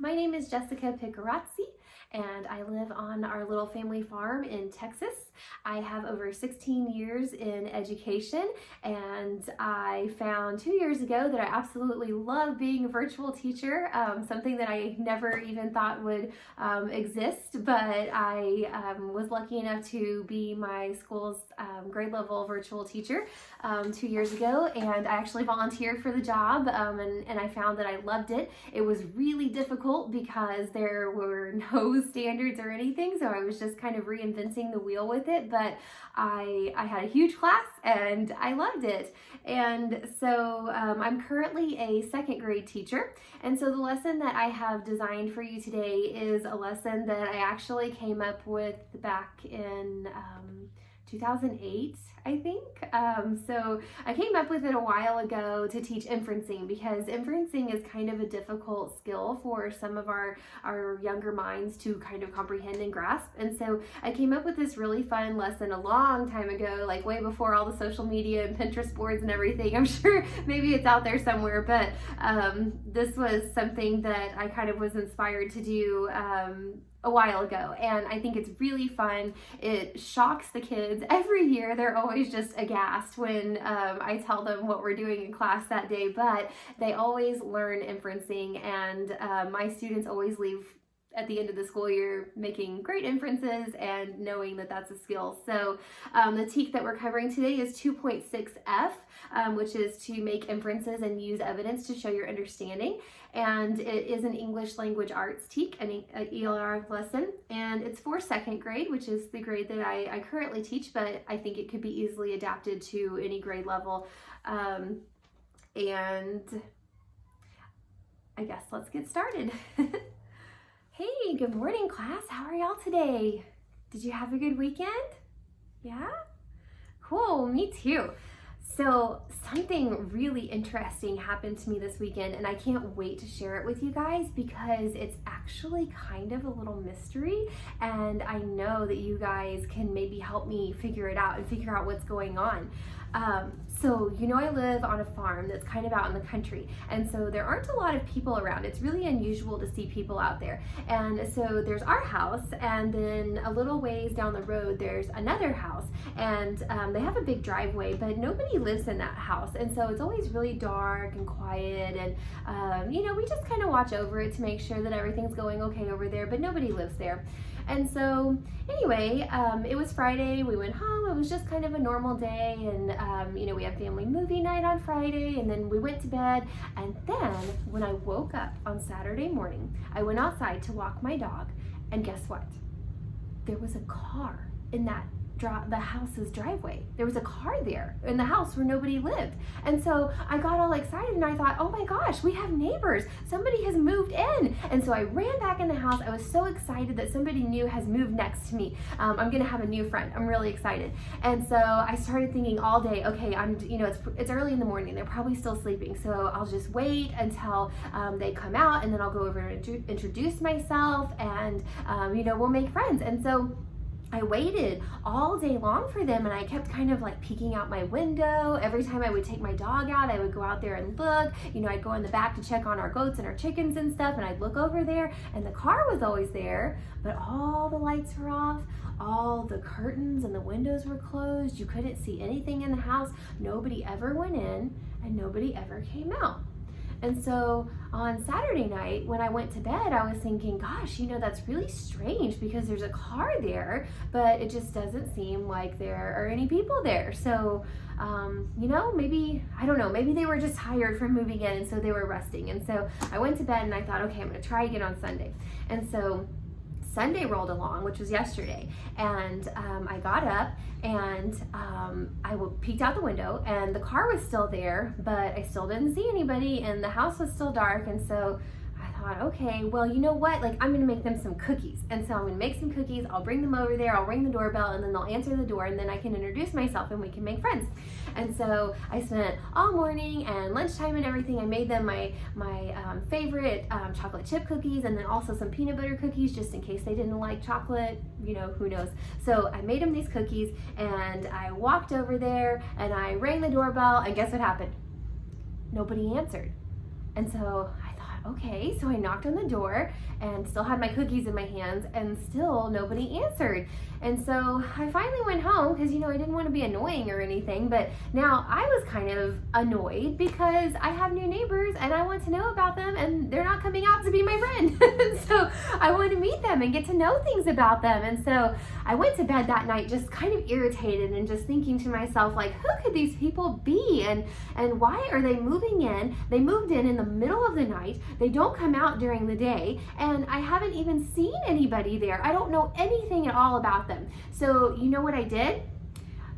My name is Jessica Picarazzi, and I live on our little family farm in Texas. I have over 16 years in education, and I found 2 years ago that I absolutely love being a virtual teacher, something that I never even thought would exist, but I was lucky enough to be my school's grade level virtual teacher 2 years ago, and I actually volunteered for the job, and I found that I loved it. It was really difficult because there were no standards or anything, so I was just kind of reinventing the wheel with it, but I had a huge class and I loved it. And so I'm currently a second grade teacher, and so the lesson that I have designed for you today is a lesson that I actually came up with back in 2008, I think. So I came up with it a while ago to teach inferencing, because inferencing is kind of a difficult skill for some of our younger minds to kind of comprehend and grasp. And so I came up with this really fun lesson a long time ago, like way before all the social media and Pinterest boards and everything. I'm sure maybe it's out there somewhere, but this was something that I kind of was inspired to do a while ago, and I think it's really fun. It shocks the kids every year. They're always just aghast when I tell them what we're doing in class that day, but they always learn inferencing, and my students always leave at the end of the school year making great inferences and knowing that that's a skill. So the TEK that we're covering today is 2.6F, which is to make inferences and use evidence to show your understanding. And it is an English language arts TEK, an ELR lesson, and it's for second grade, which is the grade that I currently teach, but I think it could be easily adapted to any grade level. And I guess let's get started. Hey, good morning, class. How are y'all today? Did you have a good weekend? Yeah? Cool, me too. So something really interesting happened to me this weekend, and I can't wait to share it with you guys because it's actually kind of a little mystery, and I know that you guys can maybe help me figure it out and figure out what's going on. So you know, I live on a farm that's kind of out in the country, and so there aren't a lot of people around. It's really unusual to see people out there. And so there's our house, and then a little ways down the road there's another house, and they have a big driveway, but nobody lives in that house. And so it's always really dark and quiet, and you know, we just kind of watch over it to make sure that everything's going okay over there, but nobody lives there. And so anyway, it was Friday, we went home. It was just kind of a normal day, and you know, we had family movie night on Friday, and then we went to bed. And then when I woke up on Saturday morning, I went outside to walk my dog, and guess what? There was a car in the house's driveway. There was a car there in the house where nobody lived. And so I got all excited, and I thought, oh my gosh, we have neighbors. Somebody has moved in. And so I ran back in the house. I was so excited that somebody new has moved next to me. I'm gonna have a new friend. I'm really excited. And so I started thinking all day, okay, it's early in the morning. They're probably still sleeping. So I'll just wait until they come out, and then I'll go over and introduce myself, and you know, we'll make friends. And so I waited all day long for them, and I kept kind of like peeking out my window. Every time I would take my dog out, I would go out there and look. You know, I'd go in the back to check on our goats and our chickens and stuff, and I'd look over there, and the car was always there, but all the lights were off, all the curtains and the windows were closed. You couldn't see anything in the house. Nobody ever went in, and nobody ever came out. And so on Saturday night, when I went to bed, I was thinking, gosh, you know, that's really strange because there's a car there, but it just doesn't seem like there are any people there. So, you know, maybe, I don't know, maybe they were just tired from moving in, and so they were resting. And so I went to bed, and I thought, okay, I'm gonna try again on Sunday. And so Sunday rolled along, which was yesterday, and I got up, and I peeked out the window, and the car was still there, but I still didn't see anybody, and the house was still dark. And so I thought, okay, well, you know what, like, I'm gonna make them some cookies. And so I'm gonna make some cookies, I'll bring them over there, I'll ring the doorbell, and then they'll answer the door, and then I can introduce myself and we can make friends. And so I spent all morning and lunchtime and everything. I made them my favorite chocolate chip cookies, and then also some peanut butter cookies, just in case they didn't like chocolate, you know, who knows. So I made them these cookies, and I walked over there, and I rang the doorbell, and guess what happened? Nobody answered. And so I thought, Okay, so I knocked on the door and still had my cookies in my hands and still nobody answered. And so I finally went home because, I didn't want to be annoying or anything, but now I was kind of annoyed because I have new neighbors and I want to know about them and they're not coming out to be my friend. So I want to meet them and get to know things about them. And so I went to bed that night just kind of irritated and just thinking to myself, like, who could these people be? And why are they moving in? They moved in the middle of the night. They don't come out during the day, and I haven't even seen anybody there. I don't know anything at all about them. So you know what I did?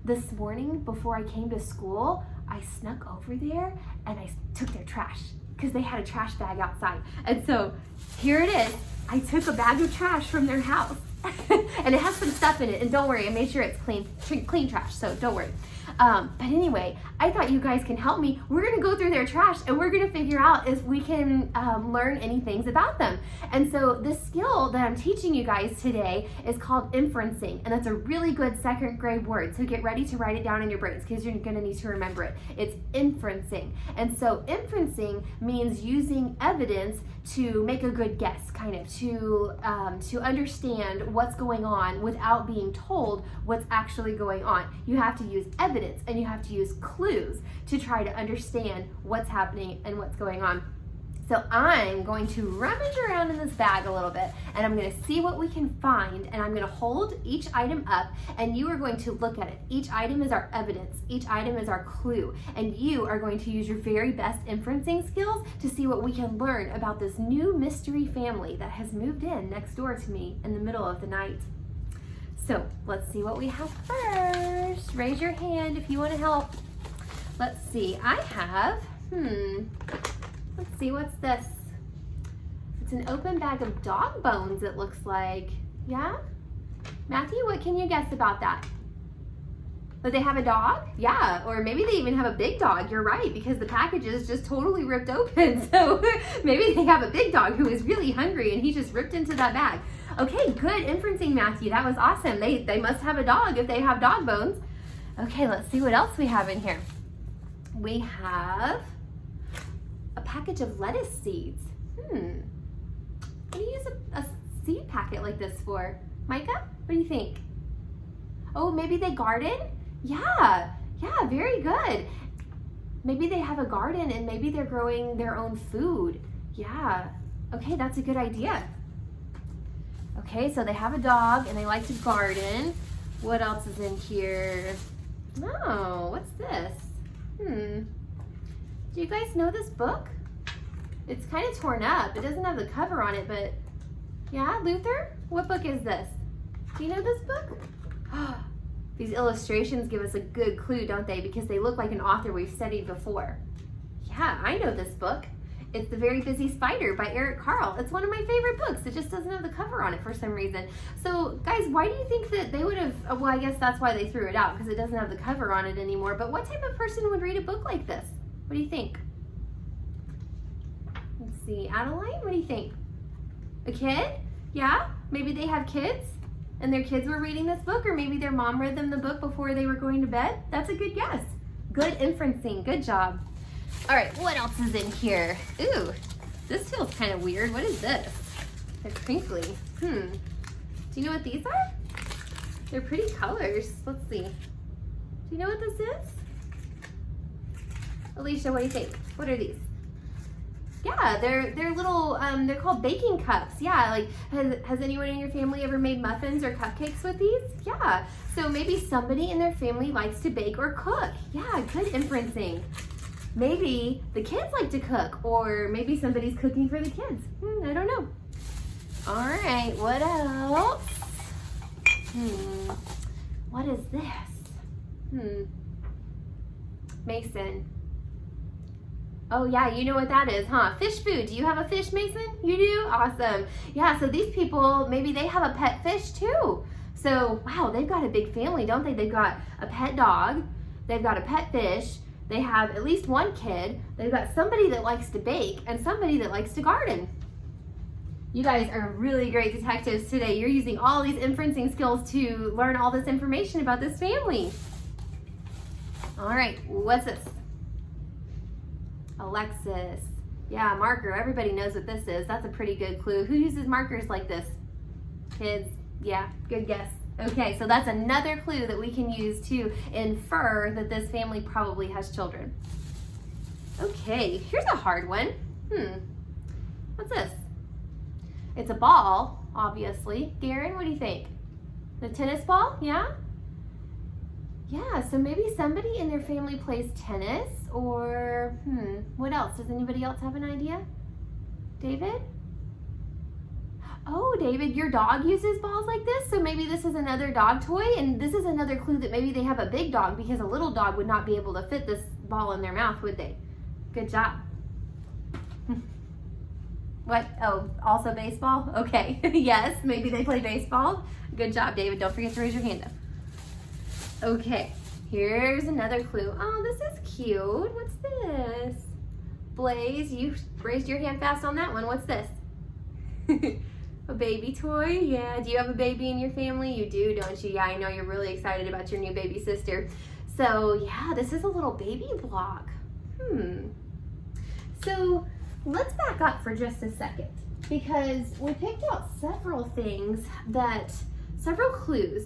This morning before I came to school, I snuck over there and I took their trash because they had a trash bag outside. And so here it is. I took a bag of trash from their house and it has some stuff in it. And don't worry, I made sure it's clean trash, so don't worry. But anyway, I thought you guys can help me. We're gonna go through their trash and we're gonna figure out if we can learn any things about them. And so the skill that I'm teaching you guys today is called inferencing, and that's a really good second grade word. So get ready to write it down in your brains because you're gonna need to remember it. It's inferencing. And so inferencing means using evidence to make a good guess, kind of, to understand what's going on without being told what's actually going on. You have to use evidence and you have to use clues to try to understand what's happening and what's going on. So I'm going to rummage around in this bag a little bit and I'm going to see what we can find, and I'm going to hold each item up and you are going to look at it. Each item is our evidence. Each item is our clue, and you are going to use your very best inferencing skills to see what we can learn about this new mystery family that has moved in next door to me in the middle of the night. So let's see what we have first. Raise your hand if you want to help. Let's see, I have, let's see, what's this? It's an open bag of dog bones, it looks like. Yeah? Matthew, what can you guess about that? That they have a dog? Yeah, or maybe they even have a big dog. You're right, because the package is just totally ripped open. So maybe they have a big dog who is really hungry and he just ripped into that bag. Okay, good inferencing, Matthew. That was awesome. They must have a dog if they have dog bones. Okay, let's see what else we have in here. We have a package of lettuce seeds. What do you use a seed packet like this for? Micah, what do you think? Oh, maybe they garden? Yeah, very good. Maybe they have a garden and maybe they're growing their own food. Yeah, okay, that's a good idea. Okay, so they have a dog and they like to garden. What else is in here? Oh, what's this? Do you guys know this book? It's kind of torn up. It doesn't have the cover on it, but yeah, Luther? What book is this? Do you know this book? These illustrations give us a good clue, don't they? Because they look like an author we've studied before. Yeah, I know this book. It's The Very Busy Spider by Eric Carle. It's one of my favorite books. It just doesn't have the cover on it for some reason. So guys, why do you think that they would have, well, I guess that's why they threw it out, because it doesn't have the cover on it anymore. But what type of person would read a book like this? What do you think? Let's see, Adeline, what do you think? A kid? Yeah, maybe they have kids and their kids were reading this book, or maybe their mom read them the book before they were going to bed. That's a good guess. Good inferencing, good job. All right, what else is in here? Ooh, this feels kind of weird. What is this? They're crinkly. Do you know what these are? They're pretty colors. Let's see. Do you know what this is? Alicia, what do you think? What are these? Yeah, they're little, they're called baking cups. Yeah, like, has anyone in your family ever made muffins or cupcakes with these? Yeah, so maybe somebody in their family likes to bake or cook. Yeah, good inferencing. Maybe the kids like to cook, or maybe somebody's cooking for the kids. I don't know. All right, what else? What is this? Mason. Oh yeah, you know what that is, huh? Fish food. Do you have a fish, Mason? You do? Awesome. Yeah, so these people, maybe they have a pet fish too. So, wow, they've got a big family, don't they? They've got a pet dog, they've got a pet fish, they have at least one kid, they've got somebody that likes to bake, and somebody that likes to garden. You guys are really great detectives today. You're using all these inferencing skills to learn all this information about this family. All right, what's this? Alexis. Yeah, marker. Everybody knows what this is. That's a pretty good clue. Who uses markers like this? Kids. Yeah, good guess. Okay, so that's another clue that we can use to infer that this family probably has children. Okay, here's a hard one. What's this? It's a ball, obviously. Garen, what do you think? The tennis ball? Yeah? Yeah, so maybe somebody in their family plays tennis, or what else? Does anybody else have an idea? David? Oh, David, your dog uses balls like this, so maybe this is another dog toy, and this is another clue that maybe they have a big dog, because a little dog would not be able to fit this ball in their mouth, would they? Good job. What? Oh, also baseball? Okay. Yes, maybe they play baseball. Good job, David. Don't forget to raise your hand up. Okay, here's another clue. Oh, this is cute. What's this? Blaze, you raised your hand fast on that one. What's this? A baby toy? Yeah. Do you have a baby in your family? You do, don't you? Yeah, I know you're really excited about your new baby sister. So, yeah, this is a little baby block. So, let's back up for just a second, because we picked out several clues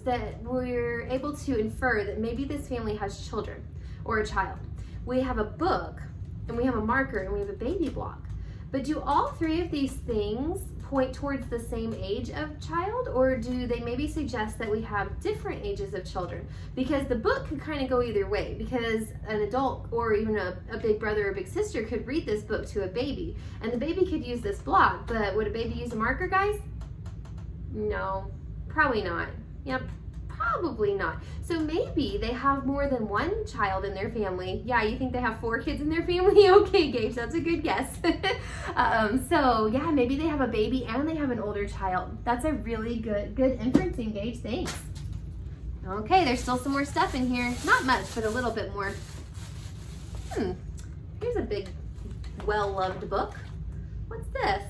that we're able to infer that maybe this family has children or a child. We have a book, and we have a marker, and we have a baby block. But do all three of these things point towards the same age of child, or do they maybe suggest that we have different ages of children? Because the book could kind of go either way, because an adult or even a big brother or big sister could read this book to a baby, and the baby could use this block, but would a baby use a marker, guys? No, probably not. Yep, probably not. So maybe they have more than one child in their family. Yeah, you think they have 4 kids in their family? Okay, Gage, that's a good guess. So yeah, maybe they have a baby and they have an older child. That's a really good inferencing, Gage, thanks. Okay, there's still some more stuff in here. Not much, but a little bit more. Here's a big, well-loved book. What's this?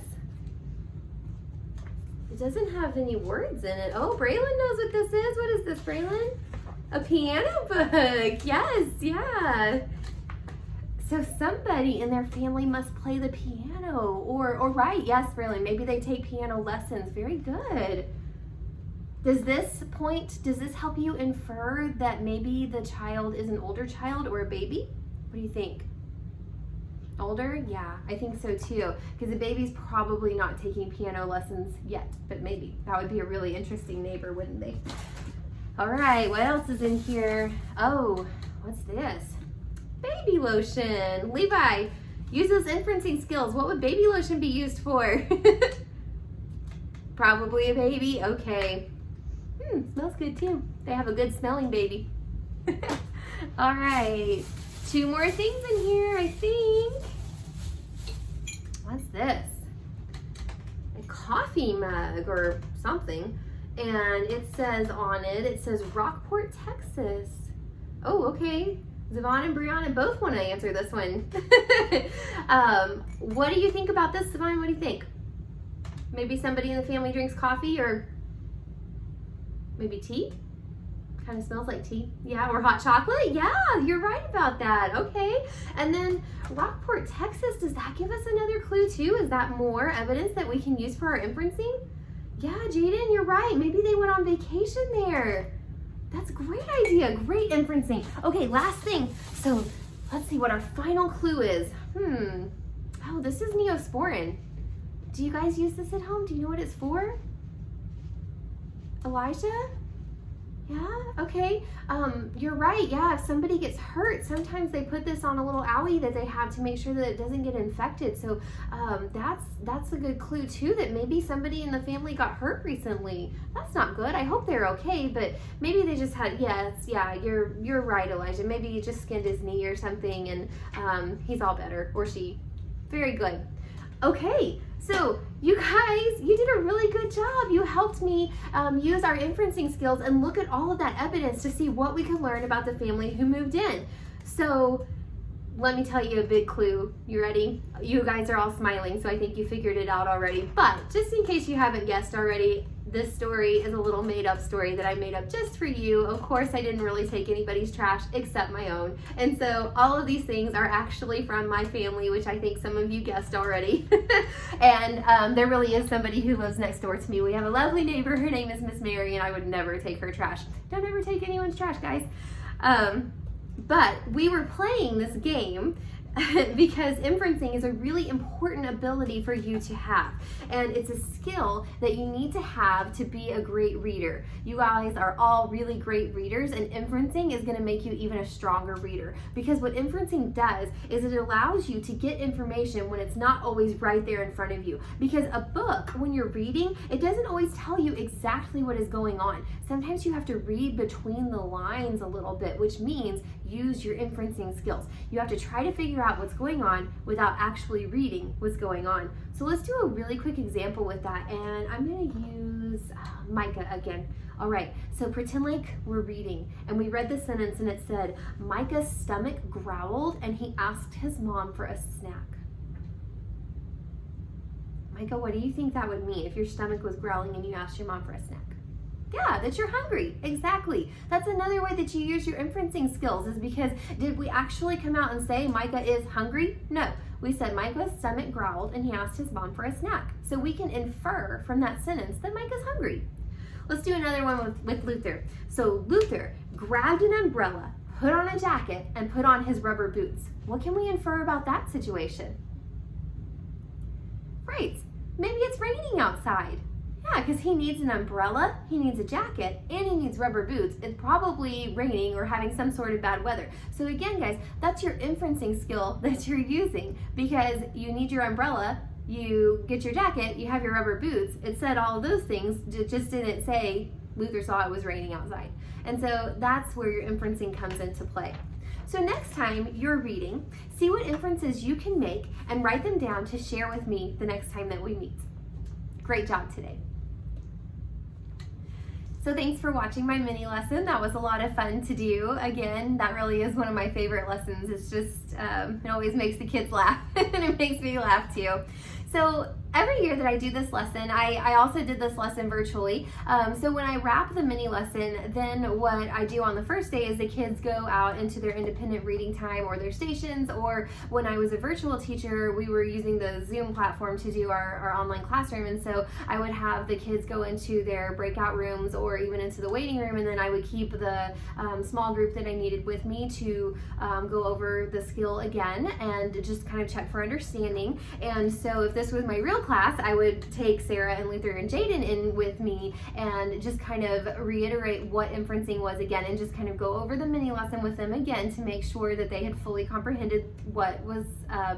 It doesn't have any words in it. Oh, Braylon knows what this is. What is this, Braylon? A piano book. Yes, yeah. So somebody in their family must play the piano, or right, yes, Braylon, maybe they take piano lessons. Very good. Does this help you infer that maybe the child is an older child or a baby? What do you think? Older? Yeah, I think so too, because the baby's probably not taking piano lessons yet, but maybe. That would be a really interesting neighbor, wouldn't they? All right, what else is in here? Oh, what's this? Baby lotion. Levi, use those inferencing skills. What would baby lotion be used for? Probably a baby. Okay. Smells good too. They have a good smelling baby. All right. 2 more things in here, I think. What's this? A coffee mug or something. And it says on it, Rockport, Texas. Oh, okay. Zavon and Brianna both want to answer this one. What do you think about this, Zavon? What do you think? Maybe somebody in the family drinks coffee, or maybe tea? Kind of smells like tea. Yeah, or hot chocolate. Yeah, you're right about that. Okay. And then Rockport, Texas, does that give us another clue too? Is that more evidence that we can use for our inferencing? Yeah, Jaden, you're right. Maybe they went on vacation there. That's a great idea. Great inferencing. Okay, last thing. So let's see what our final clue is. Oh, this is Neosporin. Do you guys use this at home? Do you know what it's for? Elijah? Yeah, okay. You're right. Yeah, if somebody gets hurt, sometimes they put this on a little owie that they have to make sure that it doesn't get infected. So that's a good clue too, that maybe somebody in the family got hurt recently. That's not good. I hope they're okay, but maybe they just had, you're right, Elijah. Maybe he just skinned his knee or something, and he's all better, or she. Very good. Okay. So you guys, you did a really good job. You helped me use our inferencing skills and look at all of that evidence to see what we could learn about the family who moved in. So let me tell you a big clue. You ready? You guys are all smiling, so I think you figured it out already. But just in case you haven't guessed already, this story is a little made up story that I made up just for you. Of course, I didn't really take anybody's trash except my own. And so all of these things are actually from my family, which I think some of you guessed already. And there really is somebody who lives next door to me. We have a lovely neighbor. Her name is Miss Mary, and I would never take her trash. Don't ever take anyone's trash, guys. But we were playing this game because inferencing is a really important ability for you to have, and it's a skill that you need to have to be a great reader. You guys are all really great readers, and inferencing is going to make you even a stronger reader, because what inferencing does is it allows you to get information when it's not always right there in front of you. Because a book, when you're reading, it doesn't always tell you exactly what is going on. Sometimes you have to read between the lines a little bit, which means use your inferencing skills. You have to try to figure out what's going on without actually reading what's going on. So let's do a really quick example with that, and I'm going to use Micah again. All right, so pretend like we're reading, and we read the sentence and it said, Micah's stomach growled and he asked his mom for a snack. Micah, what do you think that would mean if your stomach was growling and you asked your mom for a snack? Yeah, that you're hungry. Exactly. That's another way that you use your inferencing skills, is because did we actually come out and say Micah is hungry? No. We said Micah's stomach growled and he asked his mom for a snack. So we can infer from that sentence that Micah's hungry. Let's do another one with Luther. So Luther grabbed an umbrella, put on a jacket, and put on his rubber boots. What can we infer about that situation? Right. Maybe it's raining outside. Yeah, because he needs an umbrella, he needs a jacket, and he needs rubber boots. It's probably raining or having some sort of bad weather. So again, guys, that's your inferencing skill that you're using, because you need your umbrella, you get your jacket, you have your rubber boots. It said all of those things, it just didn't say Luther saw it was raining outside. And so that's where your inferencing comes into play. So next time you're reading, see what inferences you can make and write them down to share with me the next time that we meet. Great job today. So thanks for watching my mini lesson. That was a lot of fun to do. Again, that really is one of my favorite lessons. It's just, it always makes the kids laugh and it makes me laugh too. So every year that I do this lesson, I also did this lesson virtually. So when I wrap the mini lesson, then what I do on the first day is the kids go out into their independent reading time or their stations, or when I was a virtual teacher, we were using the Zoom platform to do our online classroom. And so I would have the kids go into their breakout rooms or even into the waiting room, and then I would keep the small group that I needed with me to go over the skill again and just kind of check for understanding. And so if this was my real class, I would take Sarah and Luther and Jaden in with me and just kind of reiterate what inferencing was again, and just kind of go over the mini lesson with them again to make sure that they had fully comprehended what was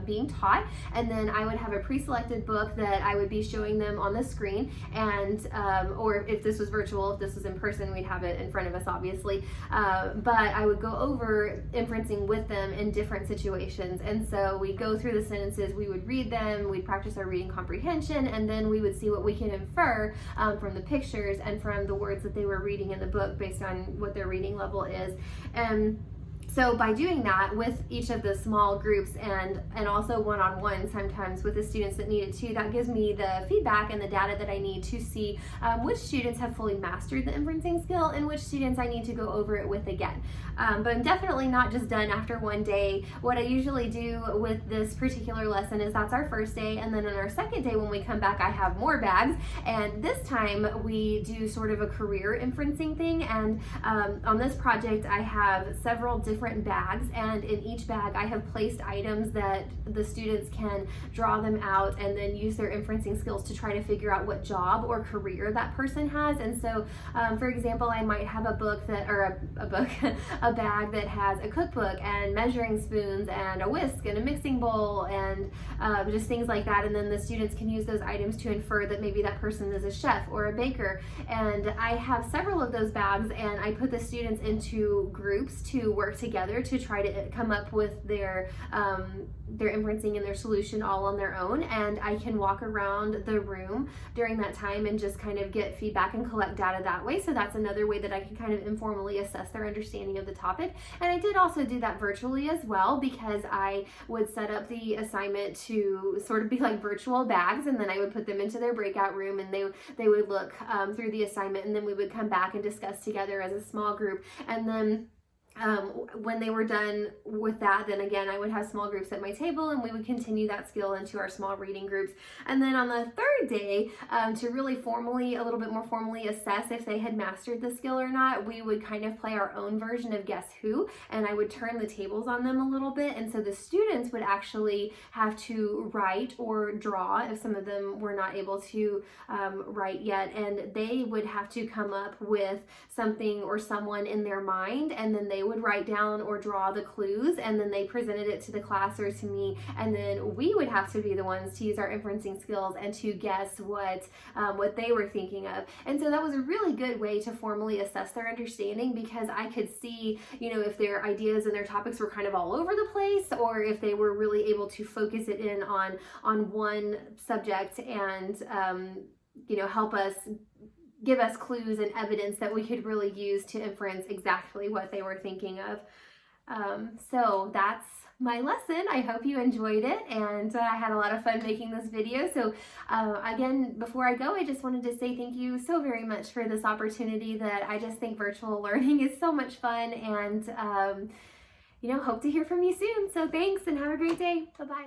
being taught. And then I would have a pre-selected book that I would be showing them on the screen, and or if this was virtual, if this was in person, we'd have it in front of us obviously, but I would go over inferencing with them in different situations. And so we'd go through the sentences, we would read them, we'd practice our reading comprehension, and then we would see what we can infer from the pictures and from the words that they were reading in the book based on what their reading level is. And so by doing that with each of the small groups and also one-on-one sometimes with the students that need it too, that gives me the feedback and the data that I need to see which students have fully mastered the inferencing skill and which students I need to go over it with again. But I'm definitely not just done after one day. What I usually do with this particular lesson is that's our first day, and then on our second day when we come back, I have more bags, and this time we do sort of a career inferencing thing. And on this project I have several different bags, and in each bag I have placed items that the students can draw them out and then use their inferencing skills to try to figure out what job or career that person has. And so for example, I might have a book that, or a bag that has a cookbook and measuring spoons and a whisk and a mixing bowl and just things like that, and then the students can use those items to infer that maybe that person is a chef or a baker. And I have several of those bags, and I put the students into groups to work together together to try to come up with their inferencing and their solution all on their own, and I can walk around the room during that time and just kind of get feedback and collect data that way. So that's another way that I can kind of informally assess their understanding of the topic. And I did also do that virtually as well, because I would set up the assignment to sort of be like virtual bags, and then I would put them into their breakout room, and they would look through the assignment, and then we would come back and discuss together as a small group. And then when they were done with that, then again, I would have small groups at my table, and we would continue that skill into our small reading groups. And then on the third day, to really a little bit more formally assess if they had mastered the skill or not, we would kind of play our own version of Guess Who, and I would turn the tables on them a little bit. And so the students would actually have to write or draw if some of them were not able to write yet, and they would have to come up with something or someone in their mind, and then they would write down or draw the clues, and then they presented it to the class or to me, and then we would have to be the ones to use our inferencing skills and to guess what they were thinking of. And so that was a really good way to formally assess their understanding, because I could see, if their ideas and their topics were kind of all over the place, or if they were really able to focus it in on one subject and help us, give us clues and evidence that we could really use to inference exactly what they were thinking of. So that's my lesson. I hope you enjoyed it, and I had a lot of fun making this video. So again, before I go, I just wanted to say thank you so very much for this opportunity. That I just think virtual learning is so much fun, and hope to hear from you soon. So thanks, and have a great day. Bye-bye.